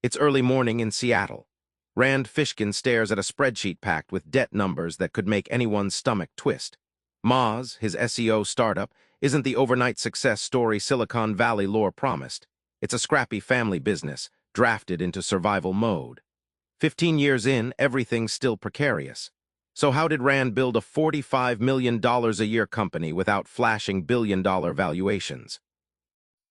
It's early morning in Seattle. Rand Fishkin stares at a spreadsheet packed with debt numbers that could make anyone's stomach twist. Moz, his SEO startup, isn't the overnight success story Silicon Valley lore promised. It's a scrappy family business, drafted into survival mode. 15 years in, everything's still precarious. So how did Rand build a $45 million a year company without flashing billion-dollar valuations?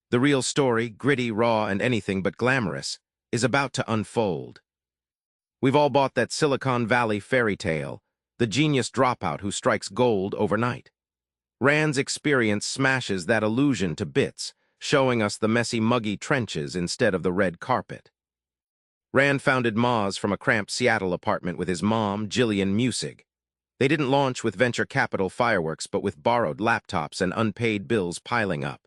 The real story, gritty, raw, and anything but glamorous, is about to unfold. We've all bought that Silicon Valley fairy tale, the genius dropout who strikes gold overnight. Rand's experience smashes that illusion to bits, showing us the messy, muggy trenches instead of the red carpet. Rand founded Moz from a cramped Seattle apartment with his mom, Jillian Muessig. They didn't launch with venture capital fireworks, but with borrowed laptops and unpaid bills piling up.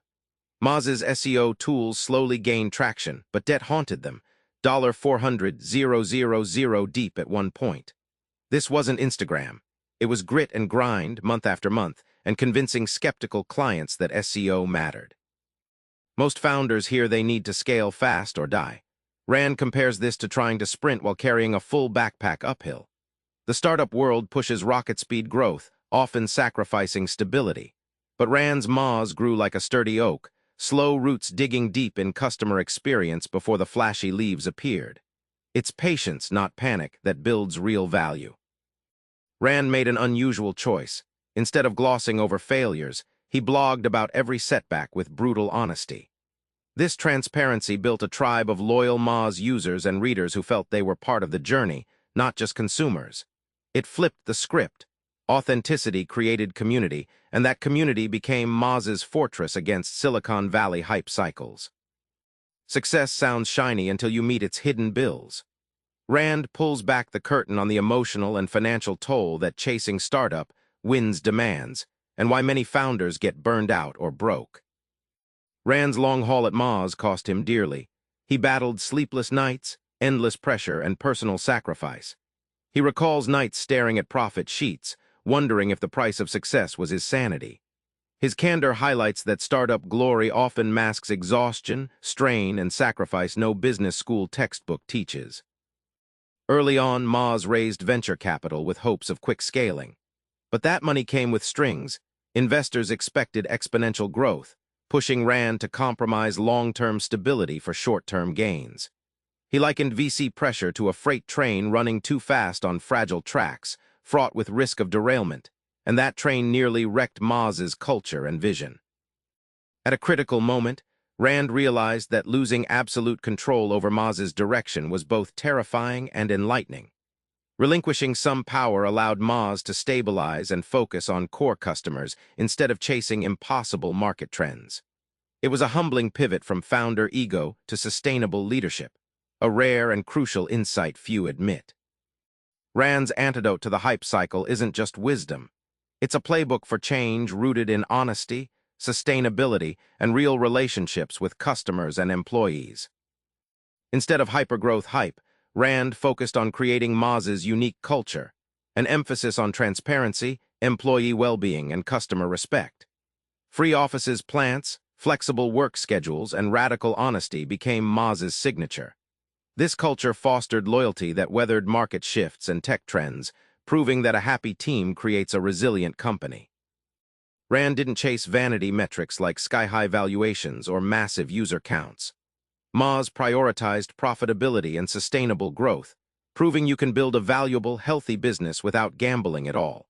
Moz's SEO tools slowly gained traction, but debt haunted them, $400,000 deep at one point. This wasn't Instagram. It was grit and grind, month after month, and convincing skeptical clients that SEO mattered. Most founders hear they need to scale fast or die. Rand compares this to trying to sprint while carrying a full backpack uphill. The startup world pushes rocket-speed growth, often sacrificing stability. But Rand's Moz grew like a sturdy oak, slow roots digging deep in customer experience before the flashy leaves appeared. It's patience, not panic, that builds real value. Rand made an unusual choice. Instead of glossing over failures, he blogged about every setback with brutal honesty. This transparency built a tribe of loyal Moz users and readers who felt they were part of the journey, not just consumers. It flipped the script. Authenticity created community, and that community became Moz's fortress against Silicon Valley hype cycles. Success sounds shiny until you meet its hidden bills. Rand pulls back the curtain on the emotional and financial toll that chasing startup wins demands, and why many founders get burned out or broke. Rand's long haul at Moz cost him dearly. He battled sleepless nights, endless pressure, and personal sacrifice. He recalls nights staring at profit sheets, wondering if the price of success was his sanity. His candor highlights that startup glory often masks exhaustion, strain, and sacrifice no business school textbook teaches. Early on, Moz raised venture capital with hopes of quick scaling. But that money came with strings. Investors expected exponential growth, pushing Rand to compromise long-term stability for short-term gains. He likened VC pressure to a freight train running too fast on fragile tracks, fraught with risk of derailment, and that train nearly wrecked Moz's culture and vision. At a critical moment, Rand realized that losing absolute control over Moz's direction was both terrifying and enlightening. Relinquishing some power allowed Moz to stabilize and focus on core customers instead of chasing impossible market trends. It was a humbling pivot from founder ego to sustainable leadership, a rare and crucial insight few admit. Rand's antidote to the hype cycle isn't just wisdom. It's a playbook for change rooted in honesty, sustainability, and real relationships with customers and employees. Instead of hypergrowth hype, Rand focused on creating Moz's unique culture, an emphasis on transparency, employee well-being, and customer respect. Free offices, plants, flexible work schedules, and radical honesty became Moz's signature. This culture fostered loyalty that weathered market shifts and tech trends, proving that a happy team creates a resilient company. Rand didn't chase vanity metrics like sky-high valuations or massive user counts. Moz prioritized profitability and sustainable growth, proving you can build a valuable, healthy business without gambling at all.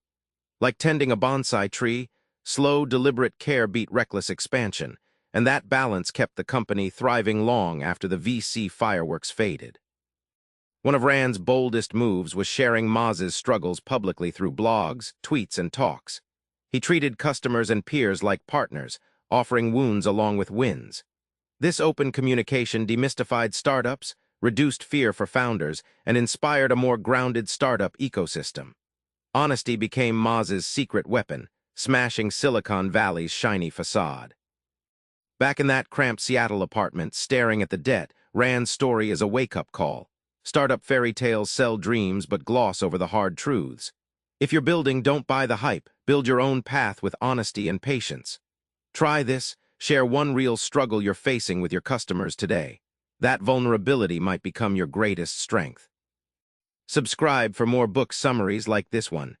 Like tending a bonsai tree, slow, deliberate care beat reckless expansion, and that balance kept the company thriving long after the VC fireworks faded. One of Rand's boldest moves was sharing Moz's struggles publicly through blogs, tweets, and talks. He treated customers and peers like partners, offering wounds along with wins. This open communication demystified startups, reduced fear for founders, and inspired a more grounded startup ecosystem. Honesty became Moz's secret weapon, smashing Silicon Valley's shiny facade. Back in that cramped Seattle apartment, staring at the debt, Rand's story is a wake-up call. Startup fairy tales sell dreams but gloss over the hard truths. If you're building, don't buy the hype. Build your own path with honesty and patience. Try this. Share one real struggle you're facing with your customers today. That vulnerability might become your greatest strength. Subscribe for more book summaries like this one.